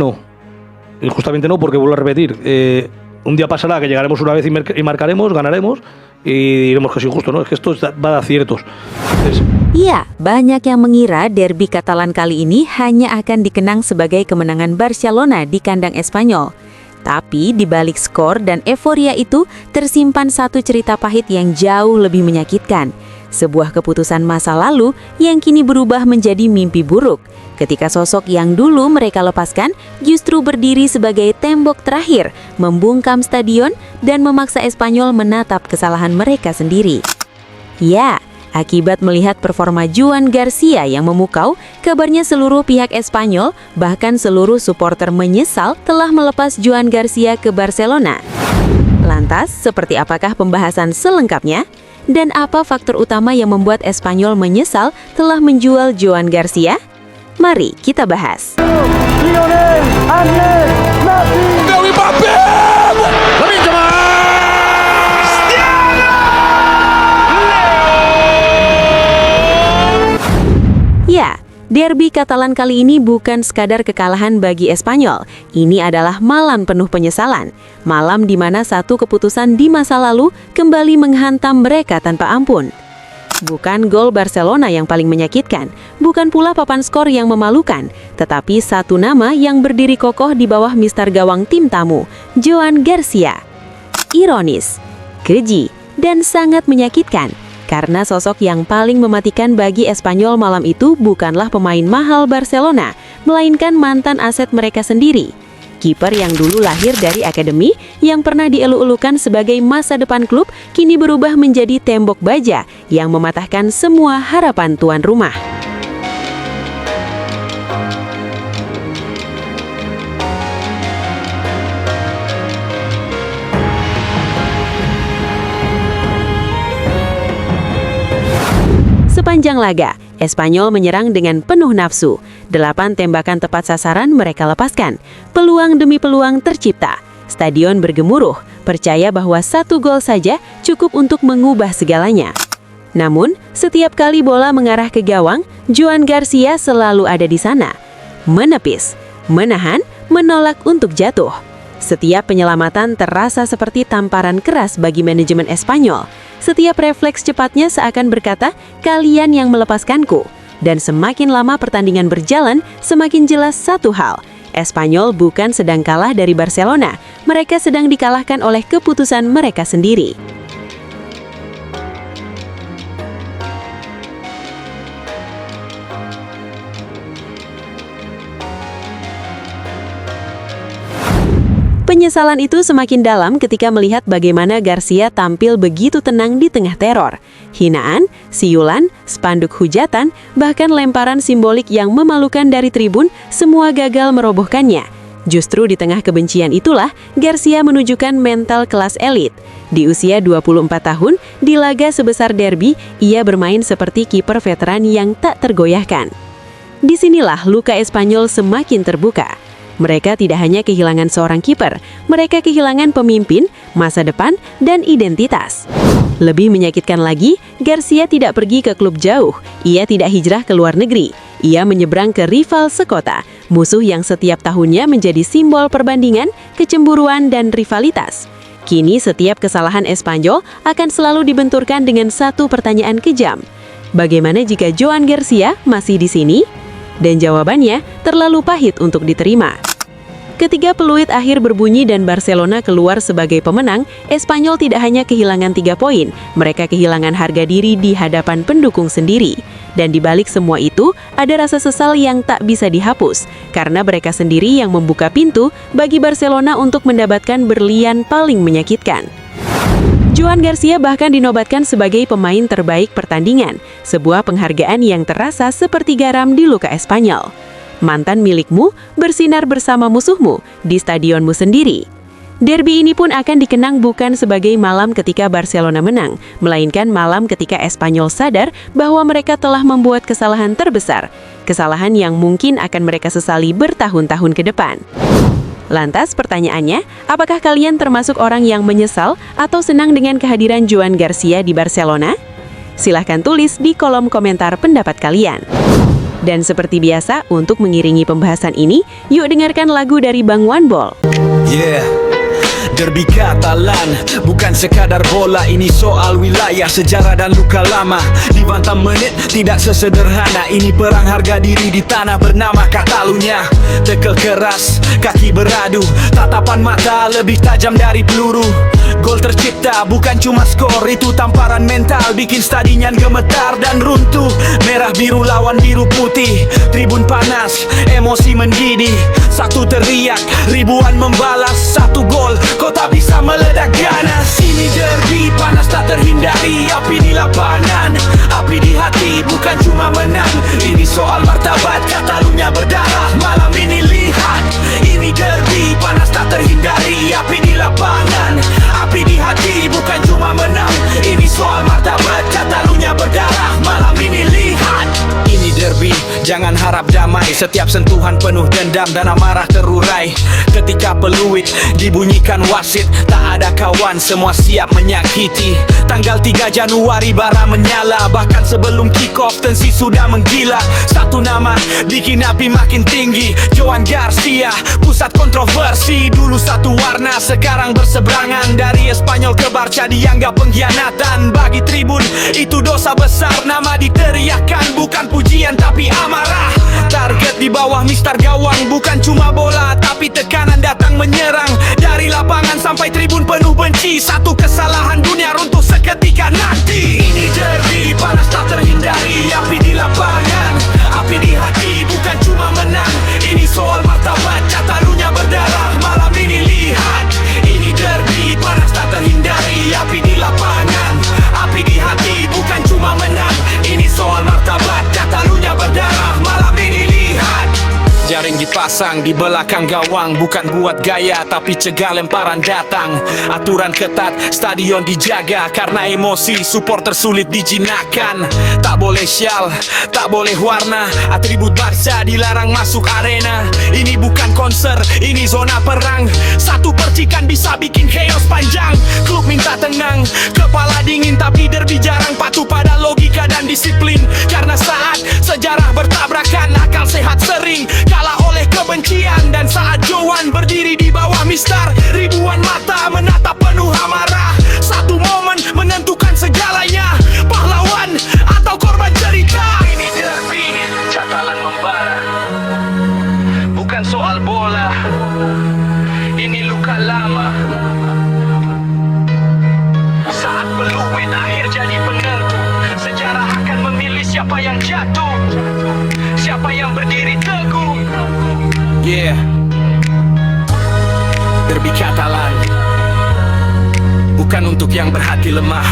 No, y justamente no, porque vuelvo a repetir, un día pasará que llegaremos una vez y marcaremos, ganaremos y diremos que es injusto, ¿no? Es que esto va de aciertos. Ya, banyak yang mengira derby Katalan kali ini hanya akan dikenang sebagai kemenangan Barcelona di kandang Espanyol. Tapi di balik skor dan euforia itu tersimpan satu cerita pahit yang jauh lebih menyakitkan. Sebuah keputusan masa lalu yang kini berubah menjadi mimpi buruk. Ketika sosok yang dulu mereka lepaskan justru berdiri sebagai tembok terakhir, membungkam stadion dan memaksa Espanyol menatap kesalahan mereka sendiri. Ya, akibat melihat performa Joan Garcia yang memukau, kabarnya seluruh pihak Espanyol, bahkan seluruh supporter menyesal telah melepas Joan Garcia ke Barcelona. Lantas, seperti apakah pembahasan selengkapnya? Dan apa faktor utama yang membuat Espanyol menyesal telah menjual Joan Garcia? Mari kita bahas. Ya, derby Katalan kali ini bukan sekadar kekalahan bagi Espanyol. Ini adalah malam penuh penyesalan. Malam di mana satu keputusan di masa lalu kembali menghantam mereka tanpa ampun. Bukan gol Barcelona yang paling menyakitkan, bukan pula papan skor yang memalukan, tetapi satu nama yang berdiri kokoh di bawah mister gawang tim tamu, Joan Garcia. Ironis, keji, dan sangat menyakitkan. Karena sosok yang paling mematikan bagi Espanyol malam itu bukanlah pemain mahal Barcelona, melainkan mantan aset mereka sendiri. Kiper yang dulu lahir dari akademi, yang pernah dielu-elukan sebagai masa depan klub, kini berubah menjadi tembok baja yang mematahkan semua harapan tuan rumah. Sepanjang laga, Espanyol menyerang dengan penuh nafsu. 8 tembakan tepat sasaran mereka lepaskan. Peluang demi peluang tercipta. Stadion bergemuruh, percaya bahwa satu gol saja cukup untuk mengubah segalanya. Namun, setiap kali bola mengarah ke gawang, Joan Garcia selalu ada di sana. Menepis, menahan, menolak untuk jatuh. Setiap penyelamatan terasa seperti tamparan keras bagi manajemen Espanyol. Setiap refleks cepatnya seakan berkata, kalian yang melepaskanku. Dan semakin lama pertandingan berjalan, semakin jelas satu hal. Espanyol bukan sedang kalah dari Barcelona. Mereka sedang dikalahkan oleh keputusan mereka sendiri. Penyesalan itu semakin dalam ketika melihat bagaimana Garcia tampil begitu tenang di tengah teror. Hinaan, siulan, spanduk hujatan, bahkan lemparan simbolik yang memalukan dari tribun, semua gagal merobohkannya. Justru di tengah kebencian itulah, Garcia menunjukkan mental kelas elit. Di usia 24 tahun, di laga sebesar derby, ia bermain seperti kiper veteran yang tak tergoyahkan. Disinilah luka Espanyol semakin terbuka. Mereka tidak hanya kehilangan seorang kiper, mereka kehilangan pemimpin, masa depan, dan identitas. Lebih menyakitkan lagi, Garcia tidak pergi ke klub jauh, ia tidak hijrah ke luar negeri. Ia menyeberang ke rival sekota, musuh yang setiap tahunnya menjadi simbol perbandingan, kecemburuan, dan rivalitas. Kini setiap kesalahan Espanyol akan selalu dibenturkan dengan satu pertanyaan kejam. Bagaimana jika Joan Garcia masih di sini? Dan jawabannya terlalu pahit untuk diterima. Ketika peluit akhir berbunyi dan Barcelona keluar sebagai pemenang, Espanyol tidak hanya kehilangan 3 poin, mereka kehilangan harga diri di hadapan pendukung sendiri. Dan di balik semua itu, ada rasa sesal yang tak bisa dihapus, karena mereka sendiri yang membuka pintu bagi Barcelona untuk mendapatkan berlian paling menyakitkan. Joan Garcia bahkan dinobatkan sebagai pemain terbaik pertandingan, sebuah penghargaan yang terasa seperti garam di luka Espanyol. Mantan milikmu bersinar bersama musuhmu di stadionmu sendiri. Derby ini pun akan dikenang bukan sebagai malam ketika Barcelona menang, melainkan malam ketika Espanyol sadar bahwa mereka telah membuat kesalahan terbesar, kesalahan yang mungkin akan mereka sesali bertahun-tahun ke depan. Lantas pertanyaannya, apakah kalian termasuk orang yang menyesal atau senang dengan kehadiran Joan Garcia di Barcelona? Silahkan tulis di kolom komentar pendapat kalian. Dan seperti biasa, untuk mengiringi pembahasan ini, yuk dengarkan lagu dari Bang Wanbol. Yeah, derby Katalan bukan sekadar bola, ini soal wilayah, sejarah dan luka lama. Di Bantam menit tidak sesederhana, ini perang harga diri di tanah bernama Katalunya. Tekel keras, kaki beradu, tatapan mata lebih tajam dari peluru. Gol tercipta bukan cuma skor, itu tamparan mental, bikin stadion gemetar dan runtuh. Merah biru lawan biru putih, tribun panas, emosi mendidih. Satu teriak, ribuan membalas, satu gol, kota bisa meledak ganas. Ini derby panas tak terhindari, api di lapangan, api di hati, bukan cuma menang. Ini soal martabat, Katalunya berdarah, malam ini lihat. Ini derby panas tak terhindari, api di lapangan, api di hati, bukan cuma menang. Ini soal martabat, Katalunya berdarah, malam ini lihat. Ini derby, jangan harap damai, setiap sentuhan penuh dendam dan amarah terurai. Ketika peluit dibunyikan wasit, tak ada kawan, semua siap menyakiti. Tanggal 3 Januari bara menyala, bahkan sebelum kick off tensi sudah menggila. Satu nama bikin api makin tinggi, Joan Garcia, pusat kontroversi. Dulu satu warna, sekarang berseberangan. Dari Espanyol ke Barca dianggap pengkhianatan. Bagi tribun itu dosa besar, nama diteriakan, bukan pujian tapi amarah. Target di bawah mistar gawang, bukan cuma bola tapi tekanan datang menyerang. Dari lapangan sampai tribun penuh benci, satu kesalahan dunia runtuh seketika nanti. Ini derby panas tak terhindari, api di lapangan, api di hati, bukan cuma menang. Ini soal martabat, Katalunya berdarah, malam ini lihat. Ini derby panas tak terhindari, api di lapangan, api di hati, bukan cuma menang. Ini soal martabat, Katalunya berdarah, malam ini lihat. Jaring dipasang di belakang gawang, bukan buat gaya tapi cegah lemparan datang. Aturan ketat, stadion dijaga, karena emosi supporter sulit dijinakkan. Tak boleh syal, tak boleh warna, atribut Barca dilarang masuk arena. Ini bukan konser, ini zona perang. Satu percikan bisa bikin chaos panjang. Klub minta tenang, kepala dingin, tapi derby jarang patuh pada logika dan disiplin. Karena saat sejarah bertabrakan, akal sehat sering kalah oleh kebencian. Dan saat Joan berdiri di bawah mistar, ribuan mata menatap penuh amarah. Satu momen menentukan segalanya, pahlawan atau korban cerita. Ini derby, Katalan membara, bukan soal bola, ini luka lama. Saat peluit akhir jadi penentu, sejarah akan memilih siapa yang jatuh, siapa yang berdiri teguh. Yeah, derby Katalan bukan untuk yang berhati lemah.